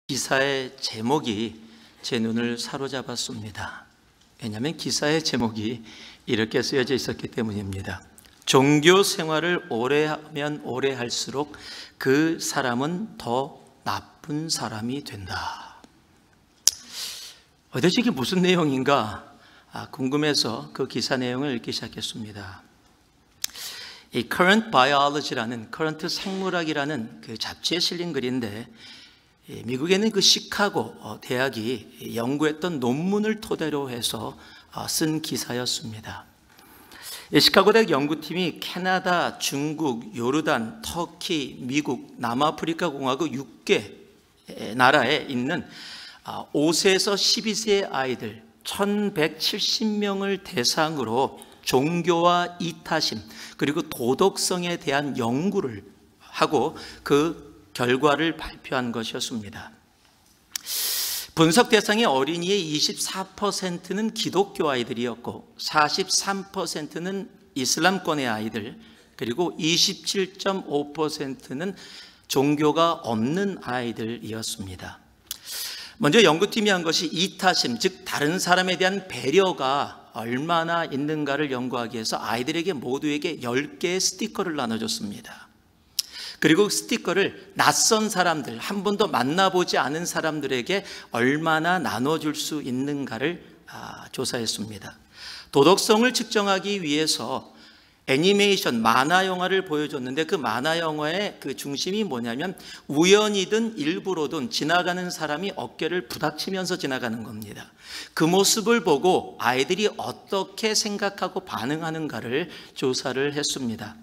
기사의 제목이 제 눈을 사로잡았습니다. 왜냐하면 기사의 제목이 이렇게 쓰여져 있었기 때문입니다. 종교 생활을 오래 하면 오래 할수록 그 사람은 더 나쁜 사람이 된다. 도대체 이게 무슨 내용인가 궁금해서 그 기사 내용을 읽기 시작했습니다. 이 Current Biology라는 Current 생물학이라는 그 잡지에 실린 글인데, 미국에는 그 시카고 대학이 연구했던 논문을 토대로 해서 쓴 기사였습니다. 시카고 대학 연구팀이 캐나다, 중국, 요르단, 터키, 미국, 남아프리카 공화국 6개 나라에 있는 5세에서 12세 아이들 1170명을 대상으로 종교와 이타심 그리고 도덕성에 대한 연구를 하고 그 결과를 발표한 것이었습니다. 분석 대상의 어린이의 24%는 기독교 아이들이었고 43%는 이슬람권의 아이들, 그리고 27.5%는 종교가 없는 아이들이었습니다. 먼저 연구팀이 한 것이 이타심, 즉 다른 사람에 대한 배려가 얼마나 있는가를 연구하기 위해서 아이들에게 모두에게 10개의 스티커를 나눠줬습니다. 그리고 그 스티커를 낯선 사람들, 한 번도 만나보지 않은 사람들에게 얼마나 나눠줄 수 있는가를 조사했습니다. 도덕성을 측정하기 위해서 애니메이션, 만화 영화를 보여줬는데, 그 만화 영화의 그 중심이 뭐냐면 우연이든 일부러든 지나가는 사람이 어깨를 부닥치면서 지나가는 겁니다. 그 모습을 보고 아이들이 어떻게 생각하고 반응하는가를 조사를 했습니다.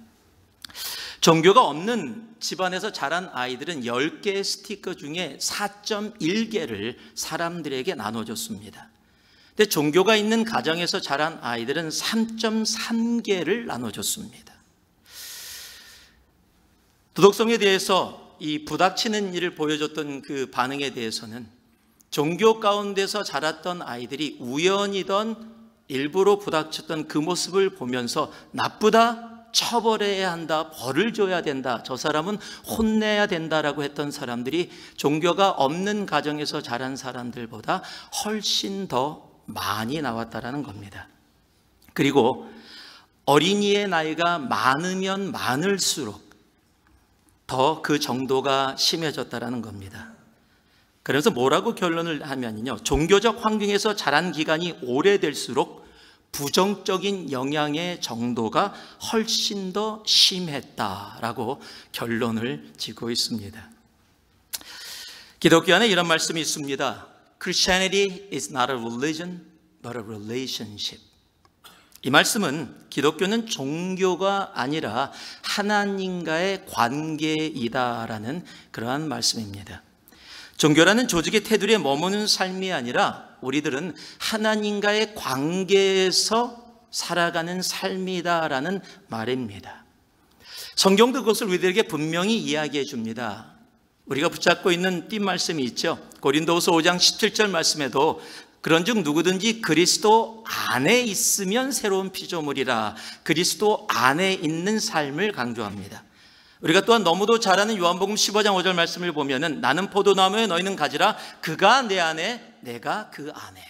종교가 없는 집안에서 자란 아이들은 10개의 스티커 중에 4.1개를 사람들에게 나눠줬습니다. 근데 종교가 있는 가정에서 자란 아이들은 3.3개를 나눠줬습니다. 도덕성에 대해서 이 부닥치는 일을 보여줬던 그 반응에 대해서는 종교 가운데서 자랐던 아이들이 우연이던 일부러 부닥쳤던 그 모습을 보면서 나쁘다, 처벌해야 한다, 벌을 줘야 된다, 저 사람은 혼내야 된다라고 했던 사람들이 종교가 없는 가정에서 자란 사람들보다 훨씬 더 많이 나왔다라는 겁니다. 그리고 어린이의 나이가 많으면 많을수록 더 그 정도가 심해졌다라는 겁니다. 그래서 뭐라고 결론을 하면요, 종교적 환경에서 자란 기간이 오래될수록 부정적인 영향의 정도가 훨씬 더 심했다라고 결론을 짓고 있습니다. 기독교 안에 이런 말씀이 있습니다. Christianity is not a religion, but a relationship. 이 말씀은 기독교는 종교가 아니라 하나님과의 관계이다라는 그러한 말씀입니다. 종교라는 조직의 테두리에 머무는 삶이 아니라 우리들은 하나님과의 관계에서 살아가는 삶이다라는 말입니다. 성경도 그것을 우리들에게 분명히 이야기해 줍니다. 우리가 붙잡고 있는 띠 말씀이 있죠. 고린도후서 5장 17절 말씀에도 그런즉 누구든지 그리스도 안에 있으면 새로운 피조물이라, 그리스도 안에 있는 삶을 강조합니다. 우리가 또한 너무도 잘 아는 요한복음 15장 5절 말씀을 보면은 나는 포도나무에 너희는 가지라, 그가 내 안에 내가 그 안에.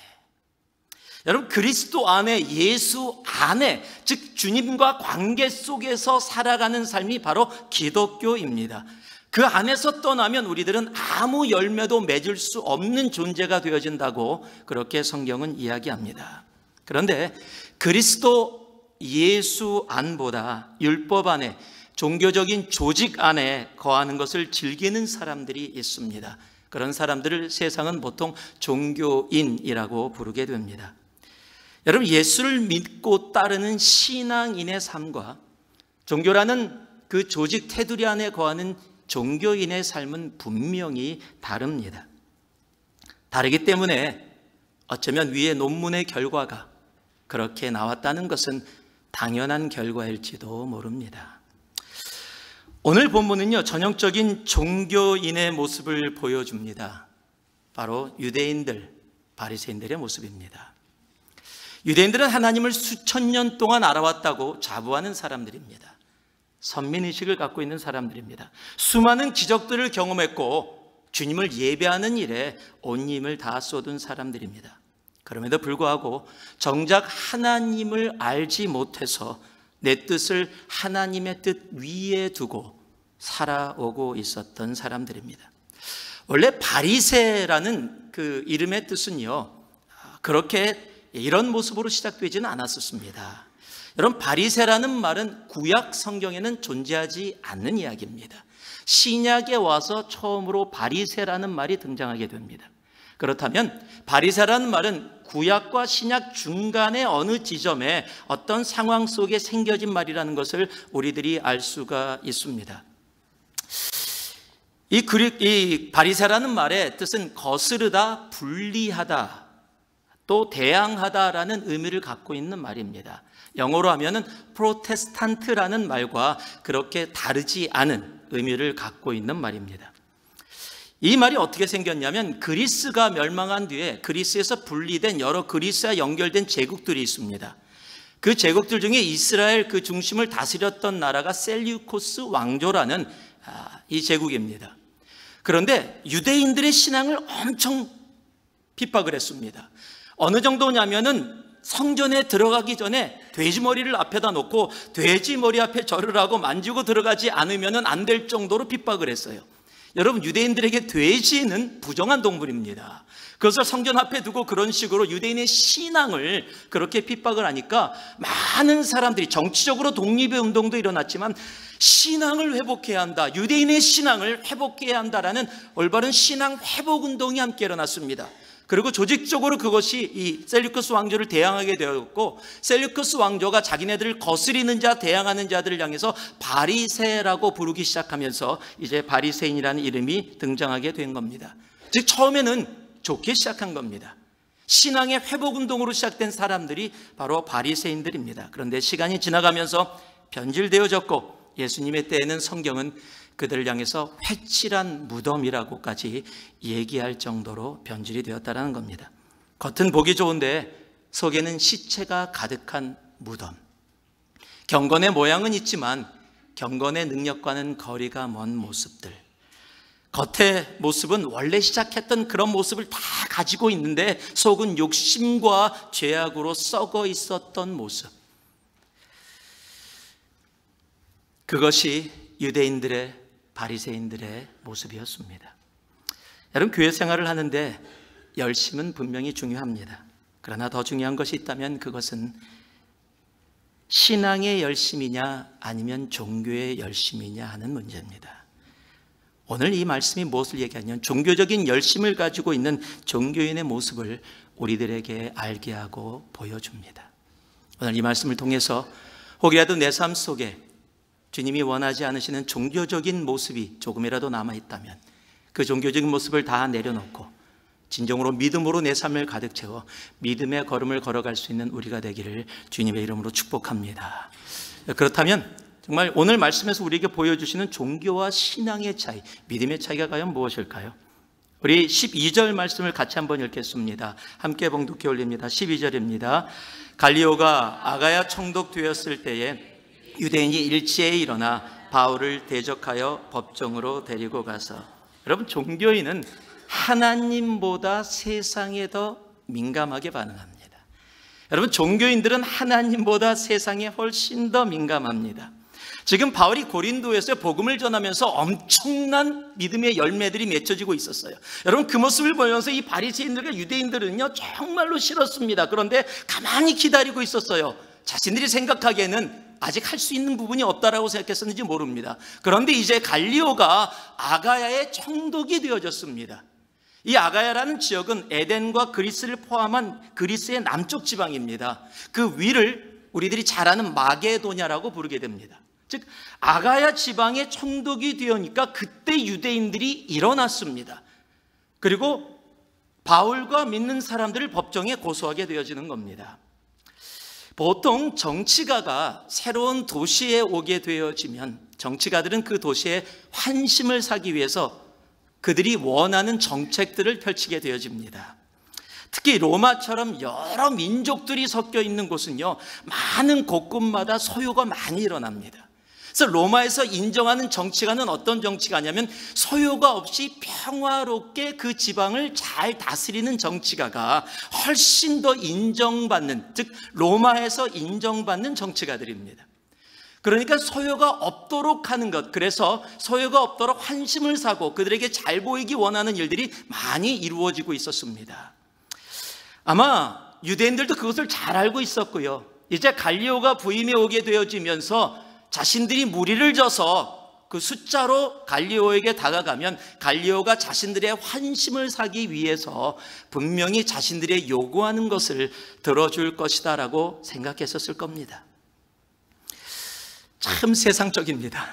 여러분, 그리스도 안에, 예수 안에, 즉 주님과 관계 속에서 살아가는 삶이 바로 기독교입니다. 그 안에서 떠나면 우리들은 아무 열매도 맺을 수 없는 존재가 되어진다고 그렇게 성경은 이야기합니다. 그런데 그리스도 예수 안보다 율법 안에, 종교적인 조직 안에 거하는 것을 즐기는 사람들이 있습니다. 그런 사람들을 세상은 보통 종교인이라고 부르게 됩니다. 여러분, 예수를 믿고 따르는 신앙인의 삶과 종교라는 그 조직 테두리 안에 거하는 종교인의 삶은 분명히 다릅니다. 다르기 때문에 어쩌면 위의 논문의 결과가 그렇게 나왔다는 것은 당연한 결과일지도 모릅니다. 오늘 본문은요, 전형적인 종교인의 모습을 보여줍니다. 바로 유대인들, 바리새인들의 모습입니다. 유대인들은 하나님을 수천 년 동안 알아왔다고 자부하는 사람들입니다. 선민의식을 갖고 있는 사람들입니다. 수많은 기적들을 경험했고 주님을 예배하는 일에 온 힘을 다 쏟은 사람들입니다. 그럼에도 불구하고 정작 하나님을 알지 못해서 내 뜻을 하나님의 뜻 위에 두고 살아오고 있었던 사람들입니다. 원래 바리새라는 그 이름의 뜻은요, 그렇게 이런 모습으로 시작되지는 않았었습니다. 여러분, 바리새라는 말은 구약 성경에는 존재하지 않는 이야기입니다. 신약에 와서 처음으로 바리새라는 말이 등장하게 됩니다. 그렇다면 바리새라는 말은 구약과 신약 중간의 어느 지점에 어떤 상황 속에 생겨진 말이라는 것을 우리들이 알 수가 있습니다. 이 바리새라는 말의 뜻은 거스르다, 분리하다, 또 대항하다라는 의미를 갖고 있는 말입니다. 영어로 하면은 프로테스탄트라는 말과 그렇게 다르지 않은 의미를 갖고 있는 말입니다. 이 말이 어떻게 생겼냐면 그리스가 멸망한 뒤에 그리스에서 분리된 여러 그리스와 연결된 제국들이 있습니다. 그 제국들 중에 이스라엘 그 중심을 다스렸던 나라가 셀류코스 왕조라는 이 제국입니다. 그런데 유대인들의 신앙을 엄청 핍박을 했습니다. 어느 정도냐면은 성전에 들어가기 전에 돼지 머리를 앞에다 놓고 돼지 머리 앞에 절을 하고 만지고 들어가지 않으면 안 될 정도로 핍박을 했어요. 여러분, 유대인들에게 돼지는 부정한 동물입니다. 그것을 성전 앞에 두고 그런 식으로 유대인의 신앙을 그렇게 핍박을 하니까 많은 사람들이, 정치적으로 독립의 운동도 일어났지만 신앙을 회복해야 한다, 유대인의 신앙을 회복해야 한다라는 올바른 신앙 회복 운동이 함께 일어났습니다. 그리고 조직적으로 그것이 이 셀류커스 왕조를 대항하게 되었고, 셀류커스 왕조가 자기네들을 거스리는 자, 대항하는 자들을 향해서 바리새라고 부르기 시작하면서 이제 바리새인이라는 이름이 등장하게 된 겁니다. 즉 처음에는 좋게 시작한 겁니다. 신앙의 회복운동으로 시작된 사람들이 바로 바리새인들입니다. 그런데 시간이 지나가면서 변질되어졌고, 예수님의 때에는 성경은 그들을 향해서 회칠한 무덤이라고까지 얘기할 정도로 변질이 되었다는 겁니다. 겉은 보기 좋은데 속에는 시체가 가득한 무덤. 경건의 모양은 있지만 경건의 능력과는 거리가 먼 모습들. 겉의 모습은 원래 시작했던 그런 모습을 다 가지고 있는데 속은 욕심과 죄악으로 썩어 있었던 모습. 그것이 유대인들의, 바리새인들의 모습이었습니다. 여러분, 교회 생활을 하는데 열심은 분명히 중요합니다. 그러나 더 중요한 것이 있다면 그것은 신앙의 열심이냐 아니면 종교의 열심이냐 하는 문제입니다. 오늘 이 말씀이 무엇을 얘기하냐면 종교적인 열심을 가지고 있는 종교인의 모습을 우리들에게 알게 하고 보여줍니다. 오늘 이 말씀을 통해서 혹이라도 내 삶 속에 주님이 원하지 않으시는 종교적인 모습이 조금이라도 남아있다면 그 종교적인 모습을 다 내려놓고 진정으로 믿음으로 내 삶을 가득 채워 믿음의 걸음을 걸어갈 수 있는 우리가 되기를 주님의 이름으로 축복합니다. 그렇다면 정말 오늘 말씀에서 우리에게 보여주시는 종교와 신앙의 차이, 믿음의 차이가 과연 무엇일까요? 우리 12절 말씀을 같이 한번 읽겠습니다. 함께 봉독해 올립니다. 12절입니다. 갈리오가 아가야 총독되었을 때에 유대인이 일제에 일어나 바울을 대적하여 법정으로 데리고 가서, 여러분, 종교인은 하나님보다 세상에 더 민감하게 반응합니다. 여러분, 종교인들은 하나님보다 세상에 훨씬 더 민감합니다. 지금 바울이 고린도에서 복음을 전하면서 엄청난 믿음의 열매들이 맺혀지고 있었어요. 여러분, 그 모습을 보면서 이 바리새인들과 유대인들은요 정말로 싫었습니다. 그런데 가만히 기다리고 있었어요. 자신들이 생각하기에는 아직 할 수 있는 부분이 없다라고 생각했었는지 모릅니다. 그런데 이제 갈리오가 아가야의 총독이 되어졌습니다. 이 아가야라는 지역은 에덴과 그리스를 포함한 그리스의 남쪽 지방입니다. 그 위를 우리들이 잘 아는 마게도냐라고 부르게 됩니다. 즉 아가야 지방의 총독이 되니까 그때 유대인들이 일어났습니다. 그리고 바울과 믿는 사람들을 법정에 고소하게 되어지는 겁니다. 보통 정치가가 새로운 도시에 오게 되어지면 정치가들은 그 도시에 환심을 사기 위해서 그들이 원하는 정책들을 펼치게 되어집니다. 특히 로마처럼 여러 민족들이 섞여 있는 곳은요 많은 곳곳마다 소요가 많이 일어납니다. 그래서 로마에서 인정하는 정치가는 어떤 정치가냐면 소요가 없이 평화롭게 그 지방을 잘 다스리는 정치가가 훨씬 더 인정받는, 즉 로마에서 인정받는 정치가들입니다. 그러니까 소요가 없도록 하는 것, 그래서 소요가 없도록 환심을 사고 그들에게 잘 보이기 원하는 일들이 많이 이루어지고 있었습니다. 아마 유대인들도 그것을 잘 알고 있었고요. 이제 갈리오가 부임해 오게 되어지면서 자신들이 무리를 져서 그 숫자로 갈리오에게 다가가면 갈리오가 자신들의 환심을 사기 위해서 분명히 자신들의 요구하는 것을 들어줄 것이다 라고 생각했었을 겁니다. 참 세상적입니다.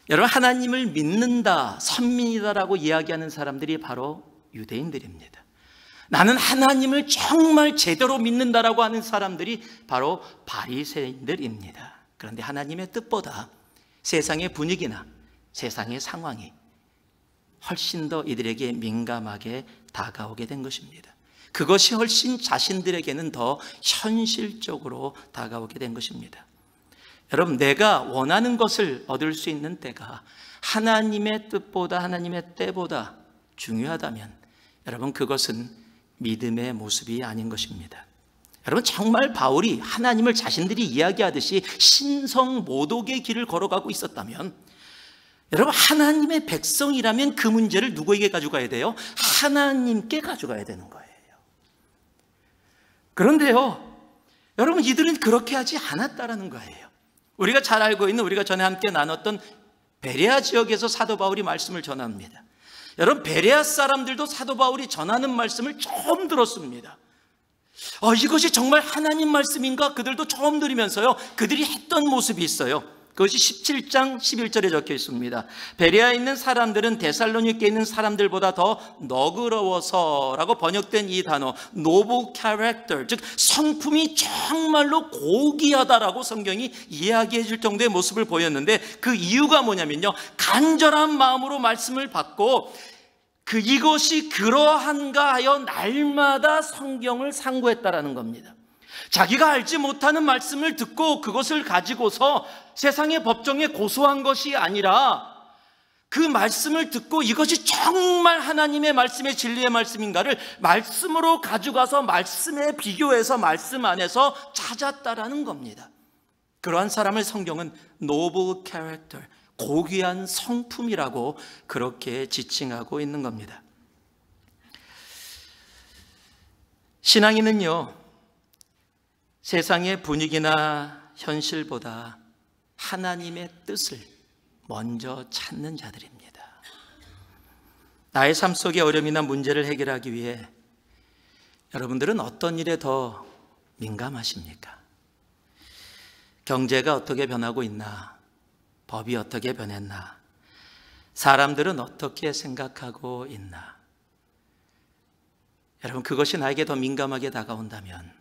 여러분, 하나님을 믿는다, 선민이다라고 이야기하는 사람들이 바로 유대인들입니다. 나는 하나님을 정말 제대로 믿는다라고 하는 사람들이 바로 바리새인들입니다. 그런데 하나님의 뜻보다 세상의 분위기나 세상의 상황이 훨씬 더 이들에게 민감하게 다가오게 된 것입니다. 그것이 훨씬 자신들에게는 더 현실적으로 다가오게 된 것입니다. 여러분, 내가 원하는 것을 얻을 수 있는 때가 하나님의 뜻보다, 하나님의 때보다 중요하다면 여러분, 그것은 믿음의 모습이 아닌 것입니다. 여러분, 정말 바울이 하나님을 자신들이 이야기하듯이 신성모독의 길을 걸어가고 있었다면, 여러분, 하나님의 백성이라면 그 문제를 누구에게 가져가야 돼요? 하나님께 가져가야 되는 거예요. 그런데요, 여러분, 이들은 그렇게 하지 않았다라는 거예요. 우리가 잘 알고 있는, 우리가 전에 함께 나눴던 베레아 지역에서 사도 바울이 말씀을 전합니다. 여러분, 베레아 사람들도 사도 바울이 전하는 말씀을 처음 들었습니다. 이것이 정말 하나님 말씀인가? 그들도 처음 들으면서요, 그들이 했던 모습이 있어요. 그것이 17장 11절에 적혀 있습니다. 베레아에 있는 사람들은 데살로니케에 있는 사람들보다 더 너그러워서라고 번역된 이 단어, 노블 캐릭터, 즉 성품이 정말로 고귀하다라고 성경이 이야기해 줄 정도의 모습을 보였는데, 그 이유가 뭐냐면요, 간절한 마음으로 말씀을 받고 이것이 그러한가 하여 날마다 성경을 상고했다라는 겁니다. 자기가 알지 못하는 말씀을 듣고 그것을 가지고서 세상의 법정에 고소한 것이 아니라 그 말씀을 듣고 이것이 정말 하나님의 말씀의 진리의 말씀인가를 말씀으로 가져가서 말씀에 비교해서 말씀 안에서 찾았다라는 겁니다. 그러한 사람을 성경은 노블 캐릭터, 고귀한 성품이라고 그렇게 지칭하고 있는 겁니다. 신앙인은요, 세상의 분위기나 현실보다 하나님의 뜻을 먼저 찾는 자들입니다. 나의 삶 속의 어려움이나 문제를 해결하기 위해 여러분들은 어떤 일에 더 민감하십니까? 경제가 어떻게 변하고 있나? 법이 어떻게 변했나? 사람들은 어떻게 생각하고 있나? 여러분, 그것이 나에게 더 민감하게 다가온다면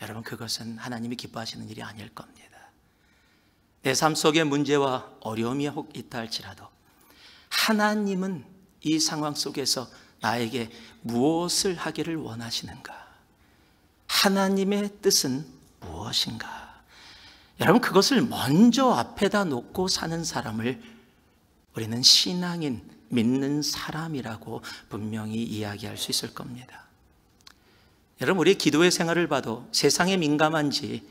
여러분, 그것은 하나님이 기뻐하시는 일이 아닐 겁니다. 내 삶 속에 문제와 어려움이 혹 있다 할지라도 하나님은 이 상황 속에서 나에게 무엇을 하기를 원하시는가? 하나님의 뜻은 무엇인가? 여러분, 그것을 먼저 앞에다 놓고 사는 사람을 우리는 신앙인, 믿는 사람이라고 분명히 이야기할 수 있을 겁니다. 여러분, 우리의 기도의 생활을 봐도 세상에 민감한지,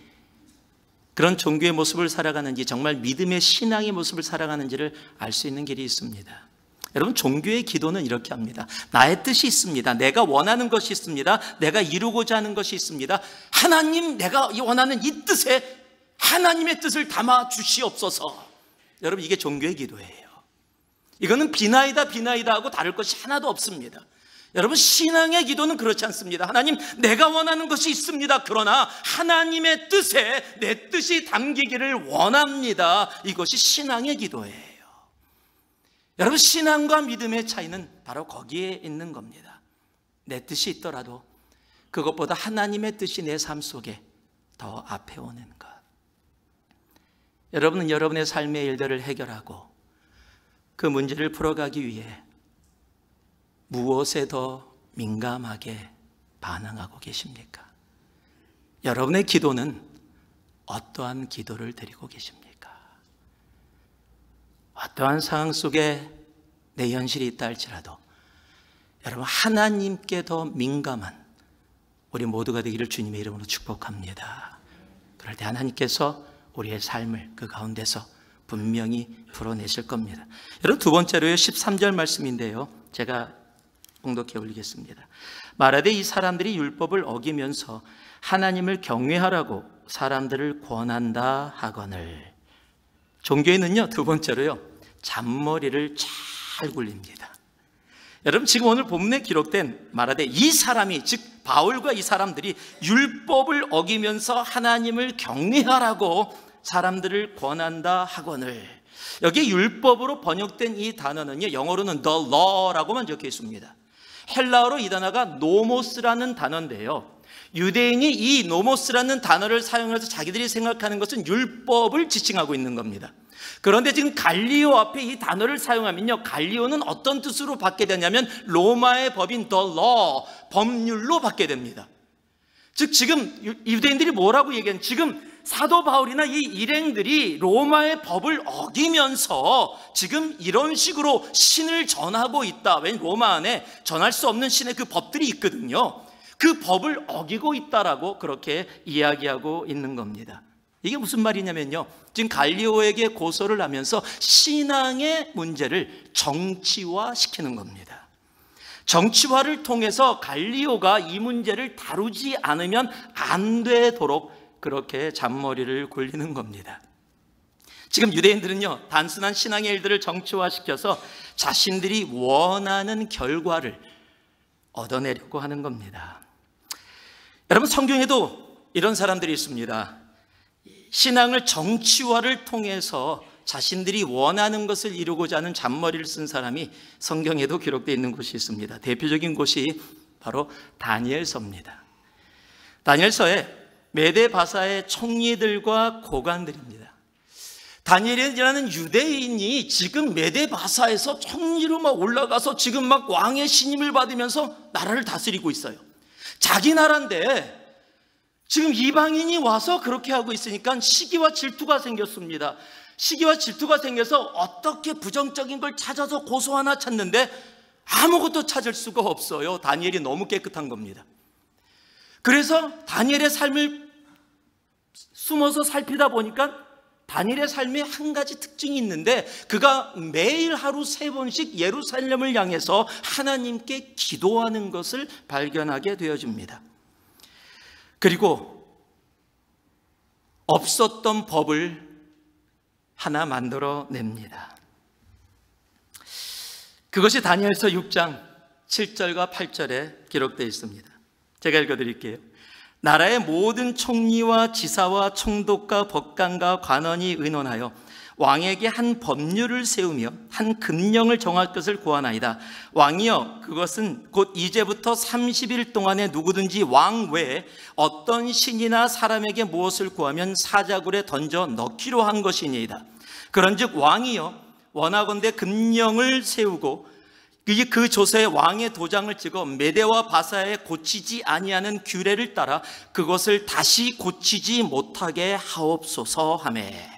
그런 종교의 모습을 살아가는지, 정말 믿음의 신앙의 모습을 살아가는지를 알 수 있는 길이 있습니다. 여러분, 종교의 기도는 이렇게 합니다. 나의 뜻이 있습니다. 내가 원하는 것이 있습니다. 내가 이루고자 하는 것이 있습니다. 하나님, 내가 원하는 이 뜻에 하나님의 뜻을 담아 주시옵소서. 여러분, 이게 종교의 기도예요. 이거는 비나이다 하고 다를 것이 하나도 없습니다. 여러분, 신앙의 기도는 그렇지 않습니다. 하나님, 내가 원하는 것이 있습니다. 그러나 하나님의 뜻에 내 뜻이 담기기를 원합니다. 이것이 신앙의 기도예요. 여러분, 신앙과 믿음의 차이는 바로 거기에 있는 겁니다. 내 뜻이 있더라도 그것보다 하나님의 뜻이 내 삶 속에 더 앞에 오는 것. 여러분은 여러분의 삶의 일들을 해결하고 그 문제를 풀어가기 위해 무엇에 더 민감하게 반응하고 계십니까? 여러분의 기도는 어떠한 기도를 드리고 계십니까? 어떠한 상황 속에 내 현실이 있다 할지라도 여러분 하나님께 더 민감한 우리 모두가 되기를 주님의 이름으로 축복합니다. 그럴 때 하나님께서 우리의 삶을 그 가운데서 분명히 풀어내실 겁니다. 여러분 두 번째로요 13절 말씀인데요 제가 봉독해 올리겠습니다. 말하되 이 사람들이 율법을 어기면서 하나님을 경외하라고 사람들을 권한다 하거늘. 종교에는요 두 번째로요 잔머리를 잘 굴립니다. 여러분 지금 오늘 본문에 기록된 말하되 이 사람이 즉 바울과 이 사람들이 율법을 어기면서 하나님을 경외하라고 사람들을 권한다 하거늘. 여기 율법으로 번역된 이 단어는요 영어로는 the law라고만 적혀 있습니다. 헬라어로 이 단어가 노모스라는 단어인데요 유대인이 이 노모스라는 단어를 사용해서 자기들이 생각하는 것은 율법을 지칭하고 있는 겁니다. 그런데 지금 갈리오 앞에 이 단어를 사용하면요 갈리오는 어떤 뜻으로 받게 되냐면 로마의 법인 the law, 법률로 받게 됩니다. 즉 지금 유대인들이 뭐라고 얘기하는, 지금 사도 바울이나 이 일행들이 로마의 법을 어기면서 지금 이런 식으로 신을 전하고 있다. 왜냐하면 로마 안에 전할 수 없는 신의 그 법들이 있거든요. 그 법을 어기고 있다라고 그렇게 이야기하고 있는 겁니다. 이게 무슨 말이냐면요 지금 갈리오에게 고소를 하면서 신앙의 문제를 정치화시키는 겁니다. 정치화를 통해서 갈리오가 이 문제를 다루지 않으면 안 되도록 그렇게 잔머리를 굴리는 겁니다. 지금 유대인들은요 단순한 신앙의 일들을 정치화시켜서 자신들이 원하는 결과를 얻어내려고 하는 겁니다. 여러분 성경에도 이런 사람들이 있습니다. 신앙을 정치화를 통해서 자신들이 원하는 것을 이루고자 하는 잔머리를 쓴 사람이 성경에도 기록되어 있는 곳이 있습니다. 대표적인 곳이 바로 다니엘서입니다. 다니엘서에 메데바사의 총리들과 고관들입니다. 다니엘이라는 유대인이 지금 메데바사에서 총리로 막 올라가서 지금 막 왕의 신임을 받으면서 나라를 다스리고 있어요. 자기 나라인데 지금 이방인이 와서 그렇게 하고 있으니까 시기와 질투가 생겼습니다. 시기와 질투가 생겨서 어떻게 부정적인 걸 찾아서 고소 하나 찾는데 아무것도 찾을 수가 없어요. 다니엘이 너무 깨끗한 겁니다. 그래서 다니엘의 삶을 숨어서 살피다 보니까 다니엘의 삶에 한 가지 특징이 있는데 그가 매일 하루 3번씩 예루살렘을 향해서 하나님께 기도하는 것을 발견하게 되어집니다. 그리고 없었던 법을 하나 만들어냅니다. 그것이 다니엘서 6장 7절과 8절에 기록되어 있습니다. 제가 읽어드릴게요. 나라의 모든 총리와 지사와 총독과 법관과 관원이 의논하여 왕에게 한 법률을 세우며 한 금령을 정할 것을 구하나이다. 왕이여, 그것은 곧 이제부터 30일 동안에 누구든지 왕 외에 어떤 신이나 사람에게 무엇을 구하면 사자굴에 던져 넣기로 한 것이니이다. 그런즉 왕이여, 원하건대 금령을 세우고 그 조서에 왕의 도장을 찍어 메대와 바사에 고치지 아니하는 규례를 따라 그것을 다시 고치지 못하게 하옵소서 하매.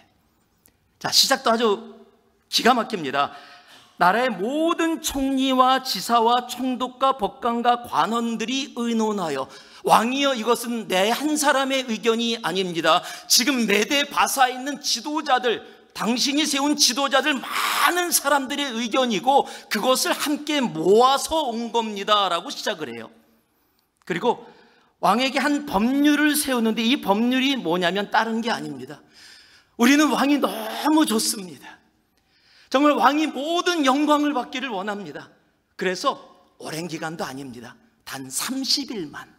자, 시작도 아주 기가 막힙니다. 나라의 모든 총리와 지사와 총독과 법관과 관원들이 의논하여, 왕이여, 이것은 내 한 사람의 의견이 아닙니다. 지금 메대 바사에 있는 지도자들, 당신이 세운 지도자들 많은 사람들의 의견이고 그것을 함께 모아서 온 겁니다 라고 시작을 해요. 그리고 왕에게 한 법률을 세우는데 이 법률이 뭐냐면 다른 게 아닙니다. 우리는 왕이 너무 좋습니다. 정말 왕이 모든 영광을 받기를 원합니다. 그래서 오랜 기간도 아닙니다. 단 30일만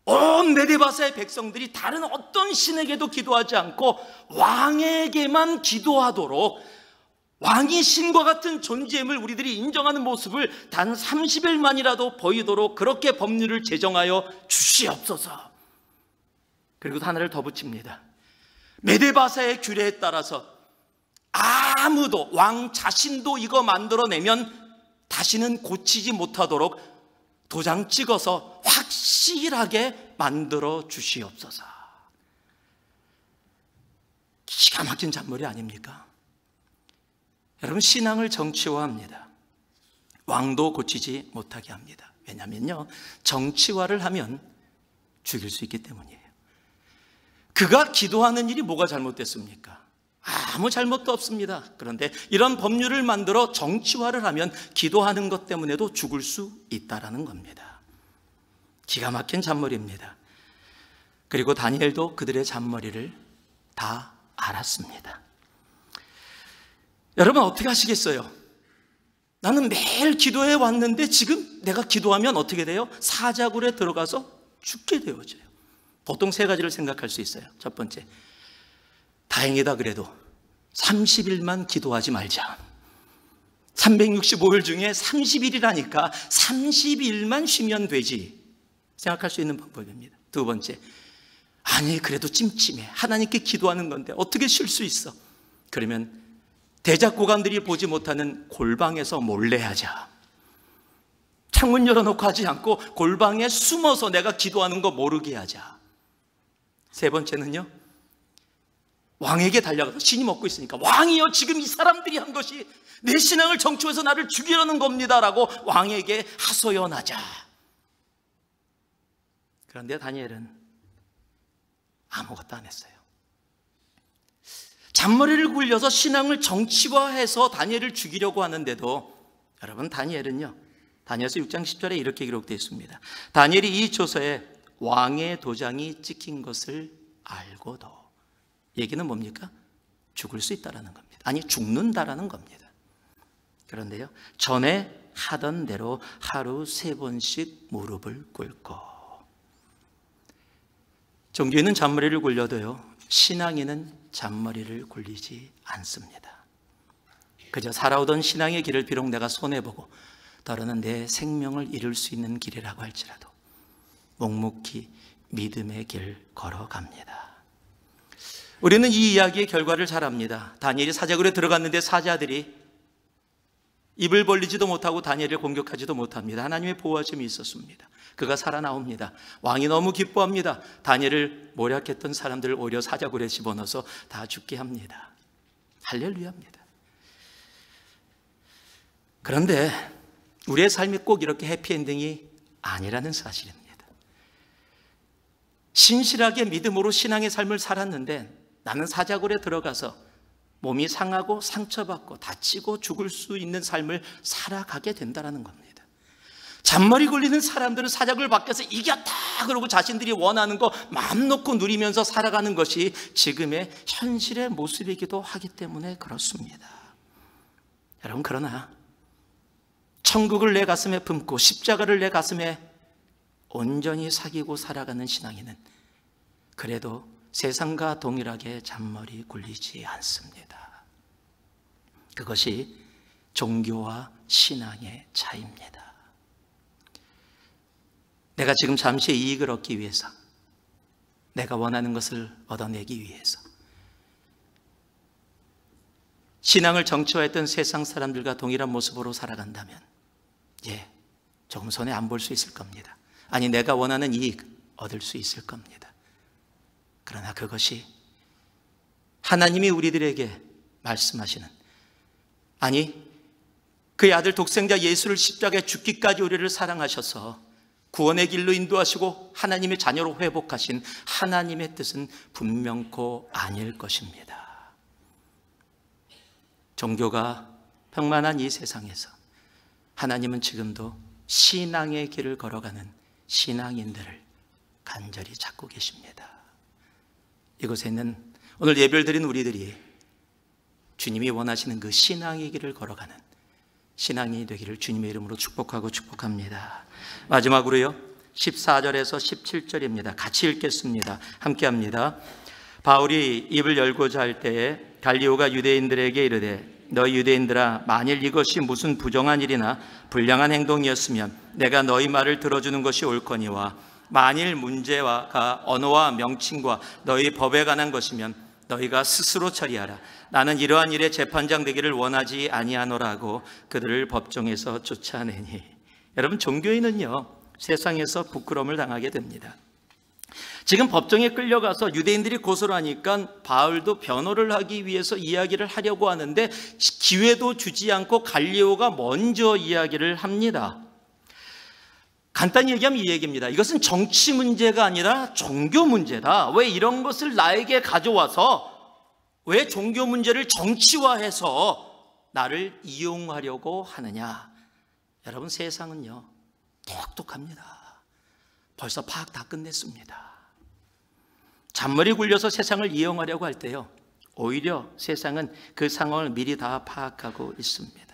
온 메데바사의 백성들이 다른 어떤 신에게도 기도하지 않고 왕에게만 기도하도록, 왕이 신과 같은 존재임을 우리들이 인정하는 모습을 단 30일만이라도 보이도록 그렇게 법률을 제정하여 주시옵소서. 그리고 하나를 더 붙입니다. 메데바사의 규례에 따라서 아무도, 왕 자신도 이거 만들어내면 다시는 고치지 못하도록 도장 찍어서 확실하게 만들어 주시옵소서. 기가 막힌 잔머리 아닙니까? 여러분, 신앙을 정치화합니다. 왕도 고치지 못하게 합니다. 왜냐하면요, 정치화를 하면 죽일 수 있기 때문이에요. 그가 기도하는 일이 뭐가 잘못됐습니까? 아무 잘못도 없습니다. 그런데 이런 법률을 만들어 정치화를 하면 기도하는 것 때문에도 죽을 수 있다는 겁니다. 기가 막힌 잔머리입니다. 그리고 다니엘도 그들의 잔머리를 다 알았습니다. 여러분, 어떻게 하시겠어요? 나는 매일 기도해 왔는데 지금 내가 기도하면 어떻게 돼요? 사자굴에 들어가서 죽게 되어져요. 보통 세 가지를 생각할 수 있어요. 첫 번째, 다행이다, 그래도 30일만 기도하지 말자. 365일 중에 30일이라니까 30일만 쉬면 되지 생각할 수 있는 방법입니다. 두 번째, 아니 그래도 찜찜해. 하나님께 기도하는 건데 어떻게 쉴 수 있어? 그러면 대작고관들이 보지 못하는 골방에서 몰래 하자. 창문 열어놓고 하지 않고 골방에 숨어서 내가 기도하는 거 모르게 하자. 세 번째는요, 왕에게 달려가서 신이 먹고 있으니까 왕이여, 지금 이 사람들이 한 것이 내 신앙을 정치해서 나를 죽이려는 겁니다 라고 왕에게 하소연하자. 그런데 다니엘은 아무것도 안 했어요. 잔머리를 굴려서 신앙을 정치화해서 다니엘을 죽이려고 하는데도, 여러분, 다니엘은요, 다니엘서 6장 10절에 이렇게 기록되어 있습니다. 다니엘이 이 조서에 왕의 도장이 찍힌 것을 알고도, 얘기는 뭡니까? 죽을 수 있다라는 겁니다. 아니, 죽는다라는 겁니다. 그런데요, 전에 하던 대로 하루 3번씩 무릎을 꿇고, 종교인은 잔머리를 굴려도요, 신앙인은 잔머리를 굴리지 않습니다. 그저 살아오던 신앙의 길을 비록 내가 손해보고 더러는 내 생명을 잃을 수 있는 길이라고 할지라도 묵묵히 믿음의 길 걸어갑니다. 우리는 이 이야기의 결과를 잘 압니다. 다니엘이 사자굴에 들어갔는데 사자들이 입을 벌리지도 못하고 다니엘을 공격하지도 못합니다. 하나님의 보호하심이 있었습니다. 그가 살아나옵니다. 왕이 너무 기뻐합니다. 다니엘을 모략했던 사람들을 오히려 사자굴에 집어넣어서 다 죽게 합니다. 할렐루야입니다. 그런데 우리의 삶이 꼭 이렇게 해피엔딩이 아니라는 사실입니다. 신실하게 믿음으로 신앙의 삶을 살았는데 나는 사자굴에 들어가서 몸이 상하고 상처받고 다치고 죽을 수 있는 삶을 살아가게 된다는 겁니다. 잔머리 굴리는 사람들은 사자굴 밖에서 이겼다 그러고 자신들이 원하는 거 마음 놓고 누리면서 살아가는 것이 지금의 현실의 모습이기도 하기 때문에 그렇습니다. 여러분, 그러나 천국을 내 가슴에 품고 십자가를 내 가슴에 온전히 사귀고 살아가는 신앙인은 그래도 세상과 동일하게 잔머리 굴리지 않습니다. 그것이 종교와 신앙의 차이입니다. 내가 지금 잠시 이익을 얻기 위해서, 내가 원하는 것을 얻어내기 위해서 신앙을 정치화했던 세상 사람들과 동일한 모습으로 살아간다면 조금 손해 안 볼 수 있을 겁니다. 아니, 내가 원하는 이익 얻을 수 있을 겁니다. 그러나 그것이 하나님이 우리들에게 말씀하시는, 아니 그의 아들 독생자 예수를 십자가에 죽기까지 우리를 사랑하셔서 구원의 길로 인도하시고 하나님의 자녀로 회복하신 하나님의 뜻은 분명코 아닐 것입니다. 종교가 평만한 이 세상에서 하나님은 지금도 신앙의 길을 걸어가는 신앙인들을 간절히 찾고 계십니다. 이곳에 있는 오늘 예배를 드린 우리들이 주님이 원하시는 그 신앙의 길을 걸어가는 신앙이 되기를 주님의 이름으로 축복합니다. 마지막으로요, 14절에서 17절입니다. 같이 읽겠습니다. 함께 합니다. 바울이 입을 열고자 할 때에 갈리오가 유대인들에게 이르되, 너희 유대인들아, 만일 이것이 무슨 부정한 일이나 불량한 행동이었으면 내가 너희 말을 들어주는 것이 옳거니와, 만일 문제가 언어와 명칭과 너희 법에 관한 것이면 너희가 스스로 처리하라. 나는 이러한 일에 재판장 되기를 원하지 아니하노라고 그들을 법정에서 쫓아내니. 여러분, 종교인은요 세상에서 부끄러움을 당하게 됩니다. 지금 법정에 끌려가서 유대인들이 고소를 하니까 바울도 변호를 하기 위해서 이야기를 하려고 하는데 기회도 주지 않고 갈리오가 먼저 이야기를 합니다. 간단히 얘기하면 이 얘기입니다. 이것은 정치 문제가 아니라 종교 문제다. 왜 이런 것을 나에게 가져와서 왜 종교 문제를 정치화해서 나를 이용하려고 하느냐. 여러분, 세상은요 똑똑합니다. 벌써 파악 다 끝냈습니다. 잔머리 굴려서 세상을 이용하려고 할 때요, 오히려 세상은 그 상황을 미리 다 파악하고 있습니다.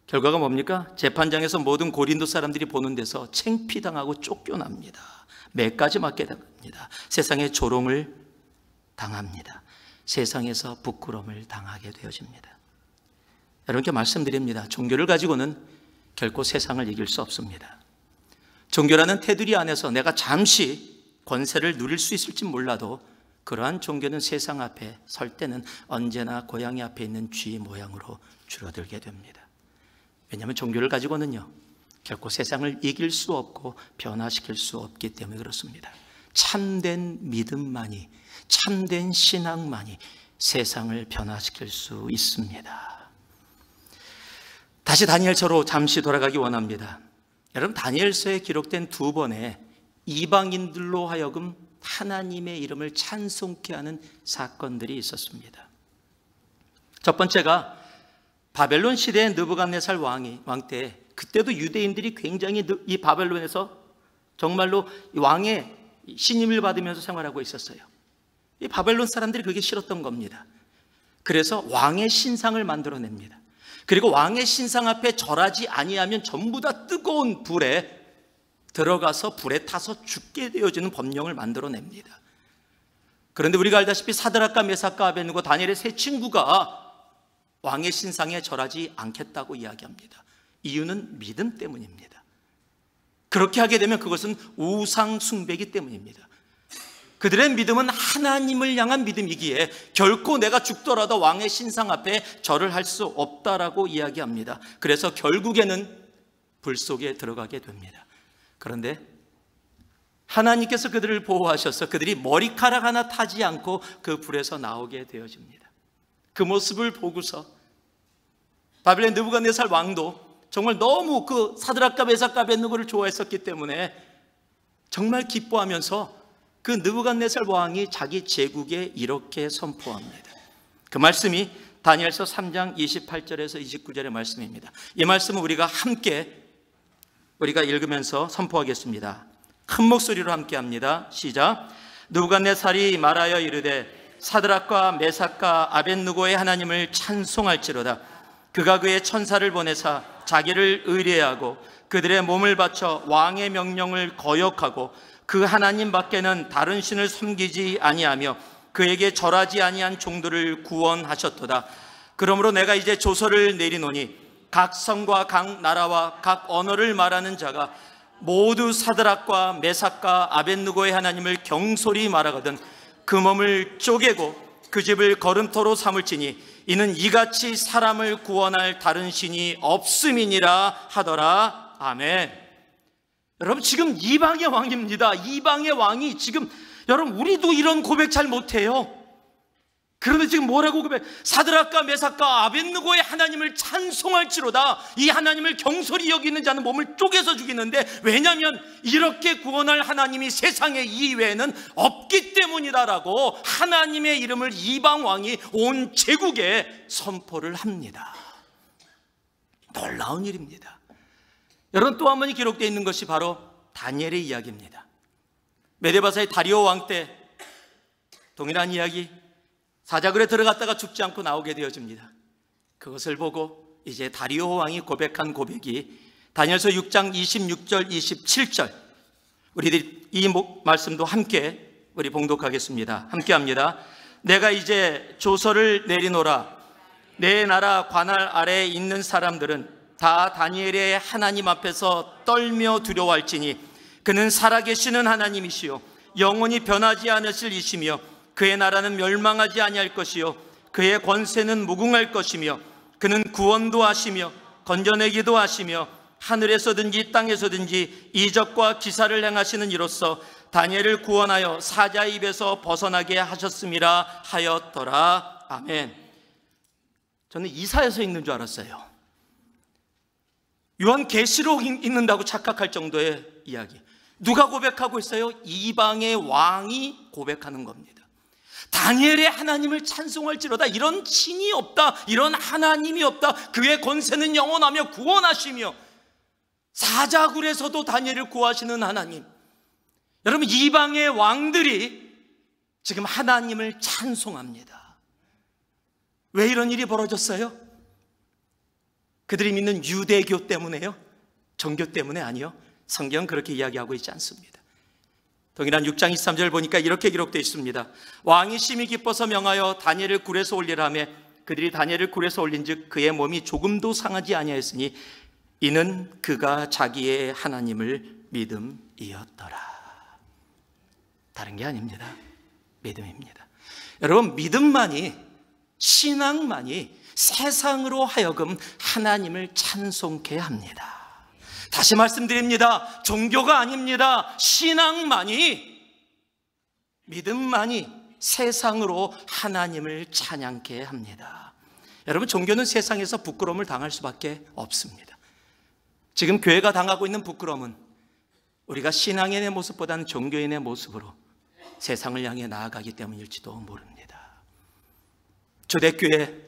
결과가 뭡니까? 재판장에서 모든 고린도 사람들이 보는 데서 창피당하고 쫓겨납니다. 매까지 맞게 됩니다. 세상의 조롱을 당합니다. 세상에서 부끄러움을 당하게 되어집니다. 여러분께 말씀드립니다. 종교를 가지고는 결코 세상을 이길 수 없습니다. 종교라는 테두리 안에서 내가 잠시 권세를 누릴 수 있을지 몰라도 그러한 종교는 세상 앞에 설 때는 언제나 고양이 앞에 있는 쥐 모양으로 줄어들게 됩니다. 왜냐하면 종교를 가지고는요 결코 세상을 이길 수 없고 변화시킬 수 없기 때문에 그렇습니다. 참된 믿음만이, 참된 신앙만이 세상을 변화시킬 수 있습니다. 다시 다니엘서로 잠시 돌아가기 원합니다. 여러분, 다니엘서에 기록된 두 번의 이방인들로 하여금 하나님의 이름을 찬송케 하는 사건들이 있었습니다. 첫 번째가 바벨론 시대의 느부갓네살 왕 때, 그때도 유대인들이 굉장히 이 바벨론에서 정말로 왕의 신임을 받으면서 생활하고 있었어요. 이 바벨론 사람들이 그게 싫었던 겁니다. 그래서 왕의 신상을 만들어냅니다. 그리고 왕의 신상 앞에 절하지 아니하면 전부 다 뜨거운 불에 들어가서 불에 타서 죽게 되어지는 법령을 만들어냅니다. 그런데 우리가 알다시피 사드락과 메삭과 아벳느고 다니엘의 세 친구가 왕의 신상에 절하지 않겠다고 이야기합니다. 이유는 믿음 때문입니다. 그렇게 하게 되면 그것은 우상 숭배이기 때문입니다. 그들의 믿음은 하나님을 향한 믿음이기에 결코 내가 죽더라도 왕의 신상 앞에 절을 할 수 없다라고 이야기합니다. 그래서 결국에는 불 속에 들어가게 됩니다. 그런데 하나님께서 그들을 보호하셔서 그들이 머리카락 하나 타지 않고 그 불에서 나오게 되어집니다. 그 모습을 보고서 바벨론 느부갓네살 왕도 정말 너무 그 사드락과 메삭과 아벳느고를 좋아했었기 때문에 정말 기뻐하면서 그 느부갓네살 왕이 자기 제국에 이렇게 선포합니다. 그 말씀이 다니엘서 3장 28절에서 29절의 말씀입니다. 이 말씀은 우리가 함께 읽으면서 선포하겠습니다. 큰 목소리로 함께 합니다. 시작. 느부갓네살이 말하여 이르되 사드락과 메삭과 아벳느고의 하나님을 찬송할지로다. 그가 그의 천사를 보내사 자기를 의뢰하고 그들의 몸을 바쳐 왕의 명령을 거역하고 그 하나님 밖에는 다른 신을 섬기지 아니하며 그에게 절하지 아니한 종들을 구원하셨도다. 그러므로 내가 이제 조서를 내리노니 각 성과 각 나라와 각 언어를 말하는 자가 모두 사드락과 메삭과 아벳느고의 하나님을 경솔히 말하거든 그 몸을 쪼개고 그 집을 걸음터로 삼을지니 이는 이같이 사람을 구원할 다른 신이 없음이니라 하더라. 아멘. 여러분, 지금 이방의 왕입니다. 이방의 왕이 지금, 여러분, 우리도 이런 고백 잘 못해요. 그런데 지금 뭐라고 고백? 사드락과 메삭과 아벳느고의 하나님을 찬송할지로다. 이 하나님을 경솔히 여기는 자는 몸을 쪼개서 죽이는데, 왜냐하면 이렇게 구원할 하나님이 세상에 이외에는 없기 때문이다라고 하나님의 이름을 이방 왕이 온 제국에 선포를 합니다. 놀라운 일입니다. 여러분, 또 한 번이 기록되어 있는 것이 바로 다니엘의 이야기입니다. 메데바사의 다리오 왕 때 동일한 이야기, 사자굴에 들어갔다가 죽지 않고 나오게 되어집니다. 그것을 보고 이제 다리오 왕이 고백한 고백이 다니엘서 6장 26절 27절, 우리들이 이 말씀도 함께 우리 봉독하겠습니다. 함께 합니다. 내가 이제 조서를 내리노라. 내 나라 관할 아래에 있는 사람들은 다 다니엘의 하나님 앞에서 떨며 두려워할지니 그는 살아계시는 하나님이시요 영원히 변하지 않으실 이시며 그의 나라는 멸망하지 아니할 것이요 그의 권세는 무궁할 것이며 그는 구원도 하시며 건져내기도 하시며 하늘에서든지 땅에서든지 이적과 기사를 행하시는 이로써 다니엘을 구원하여 사자의 입에서 벗어나게 하셨음이라 하였더라. 아멘. 저는 이사야서 읽는 줄 알았어요. 요한계시록 읽는다고 착각할 정도의 이야기. 누가 고백하고 있어요? 이방의 왕이 고백하는 겁니다. 다니엘의 하나님을 찬송할지로다. 이런 신이 없다, 이런 하나님이 없다. 그의 권세는 영원하며 구원하시며 사자굴에서도 다니엘을 구하시는 하나님. 여러분, 이방의 왕들이 지금 하나님을 찬송합니다. 왜 이런 일이 벌어졌어요? 그들이 믿는 유대교 때문에요? 정교 때문에? 아니요. 성경은 그렇게 이야기하고 있지 않습니다. 동일한 6장 23절 보니까 이렇게 기록되어 있습니다. 왕이 심히 기뻐서 명하여 다니엘을 굴에서 올리라며 그들이 다니엘을 굴에서 올린즉 그의 몸이 조금도 상하지 아니하였으니 이는 그가 자기의 하나님을 믿음이었더라. 다른 게 아닙니다. 믿음입니다. 여러분, 믿음만이, 신앙만이 세상으로 하여금 하나님을 찬송케 합니다. 다시 말씀드립니다. 종교가 아닙니다. 신앙만이, 믿음만이 세상으로 하나님을 찬양케 합니다. 여러분, 종교는 세상에서 부끄러움을 당할 수밖에 없습니다. 지금 교회가 당하고 있는 부끄러움은 우리가 신앙인의 모습보다는 종교인의 모습으로 세상을 향해 나아가기 때문일지도 모릅니다. 초대교회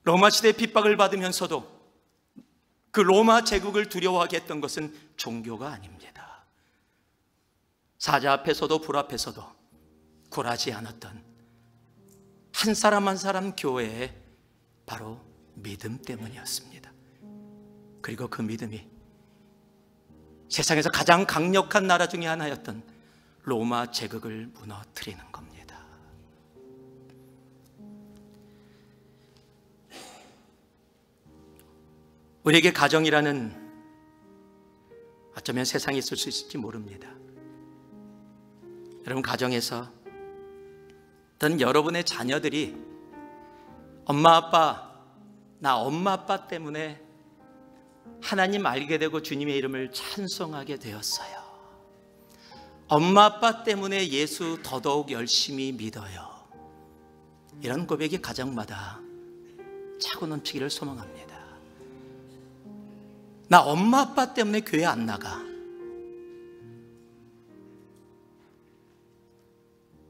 로마 시대의 핍박을 받으면서도 그 로마 제국을 두려워하게 했던 것은 종교가 아닙니다. 사자 앞에서도 불 앞에서도 굴하지 않았던 한 사람 한 사람 교회의 바로 믿음 때문이었습니다. 그리고 그 믿음이 세상에서 가장 강력한 나라 중에 하나였던 로마 제국을 무너뜨리는 겁니다. 우리에게 가정이라는 어쩌면 세상에 있을 수 있을지 모릅니다. 여러분, 가정에서 어떤 여러분의 자녀들이 엄마 아빠 때문에 하나님 알게 되고 주님의 이름을 찬송하게 되었어요. 엄마 아빠 때문에 예수 더더욱 열심히 믿어요. 이런 고백이 가정마다 차고 넘치기를 소망합니다. 나 엄마 아빠 때문에 교회 안 나가.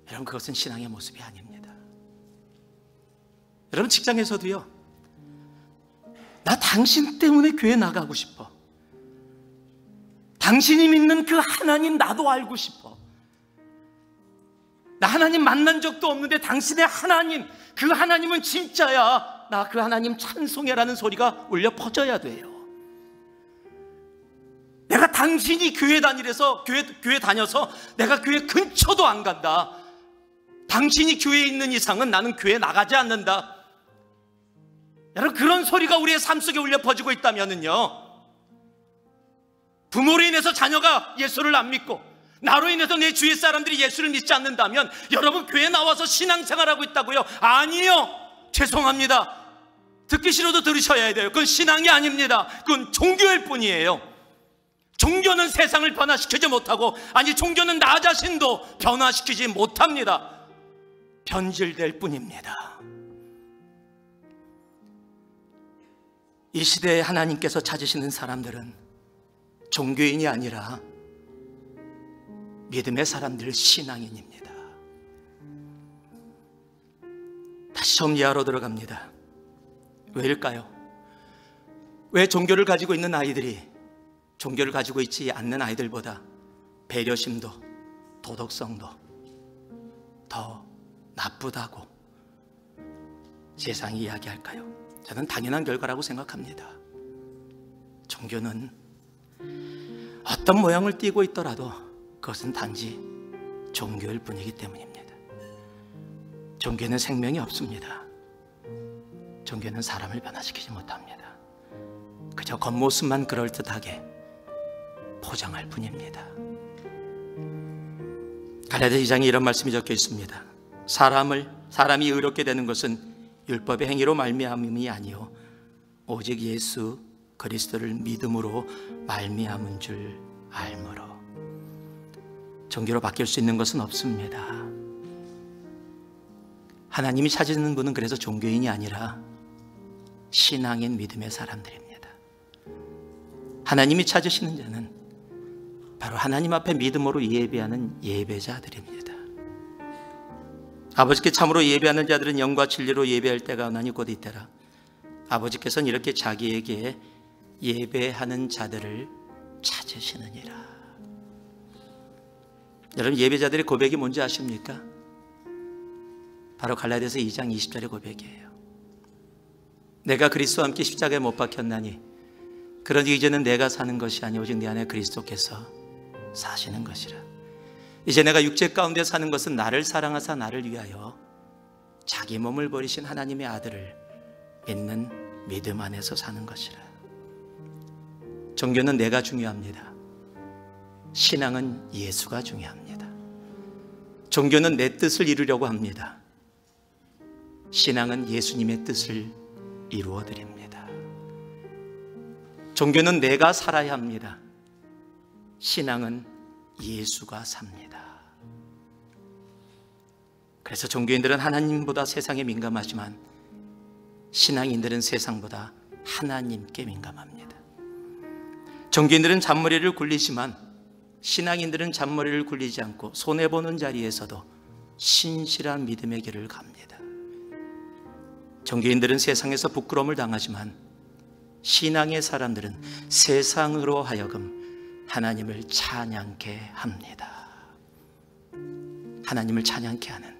여러분, 그것은 신앙의 모습이 아닙니다. 여러분, 직장에서도요, 나 당신 때문에 교회 나가고 싶어. 당신이 믿는 그 하나님 나도 알고 싶어. 나 하나님 만난 적도 없는데 당신의 하나님, 그 하나님은 진짜야. 나 그 하나님 찬송해라는 소리가 울려 퍼져야 돼요. 내가 당신이 교회 다녀서 내가 교회 근처도 안 간다. 당신이 교회에 있는 이상은 나는 교회 나가지 않는다. 여러분, 그런 소리가 우리의 삶 속에 울려 퍼지고 있다면은요, 부모로 인해서 자녀가 예수를 안 믿고 나로 인해서 내 주위 사람들이 예수를 믿지 않는다면 여러분, 교회 나와서 신앙생활하고 있다고요? 아니요. 죄송합니다. 듣기 싫어도 들으셔야 돼요. 그건 신앙이 아닙니다. 그건 종교일 뿐이에요. 종교는 세상을 변화시키지 못하고, 아니, 종교는 나 자신도 변화시키지 못합니다. 변질될 뿐입니다. 이 시대에 하나님께서 찾으시는 사람들은 종교인이 아니라 믿음의 사람들, 신앙인입니다. 다시 처음 이하로 들어갑니다. 왜일까요? 왜 종교를 가지고 있는 아이들이 종교를 가지고 있지 않는 아이들보다 배려심도 도덕성도 더 나쁘다고 세상이 이야기할까요? 저는 당연한 결과라고 생각합니다. 종교는 어떤 모양을 띠고 있더라도 그것은 단지 종교일 뿐이기 때문입니다. 종교는 생명이 없습니다. 종교는 사람을 변화시키지 못합니다. 그저 겉모습만 그럴듯하게 포장할 뿐입니다. 갈라디아 2장에 이런 말씀이 적혀 있습니다. 사람이 의롭게 되는 것은 율법의 행위로 말미암음이 아니요 오직 예수 그리스도를 믿음으로 말미암은 줄 알므로. 종교로 바뀔 수 있는 것은 없습니다. 하나님이 찾으시는 분은 그래서 종교인이 아니라 신앙인 믿음의 사람들입니다. 하나님이 찾으시는 자는 바로 하나님 앞에 믿음으로 예배하는 예배자들입니다. 아버지께 참으로 예배하는 자들은 영과 진리로 예배할 때가 오나니 곧 이때라. 아버지께서는 이렇게 자기에게 예배하는 자들을 찾으시느니라. 여러분, 예배자들의 고백이 뭔지 아십니까? 바로 갈라디아서 2장 20절의 고백이에요. 내가 그리스도와 함께 십자가에 못 박혔나니 그러니 이제는 내가 사는 것이 아니 오직 내 안에 그리스도께서 사시는 것이라. 이제 내가 육체 가운데 사는 것은 나를 사랑하사 나를 위하여 자기 몸을 버리신 하나님의 아들을 믿는 믿음 안에서 사는 것이라. 종교는 내가 중요합니다. 신앙은 예수가 중요합니다. 종교는 내 뜻을 이루려고 합니다. 신앙은 예수님의 뜻을 이루어 드립니다. 종교는 내가 살아야 합니다. 신앙은 예수가 삽니다. 그래서 종교인들은 하나님보다 세상에 민감하지만 신앙인들은 세상보다 하나님께 민감합니다. 종교인들은 잔머리를 굴리지만 신앙인들은 잔머리를 굴리지 않고 손해보는 자리에서도 신실한 믿음의 길을 갑니다. 종교인들은 세상에서 부끄러움을 당하지만 신앙의 사람들은 세상으로 하여금 하나님을 찬양케 합니다. 하나님을 찬양케 하는,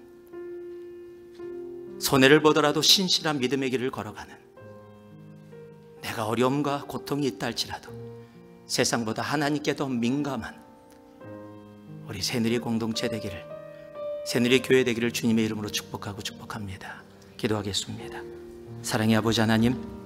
손해를 보더라도 신실한 믿음의 길을 걸어가는, 내가 어려움과 고통이 있다 할지라도 세상보다 하나님께 더 민감한 우리 새누리 공동체 되기를, 새누리 교회 되기를 주님의 이름으로 축복하고 축복합니다. 기도하겠습니다. 사랑의 아버지 하나님,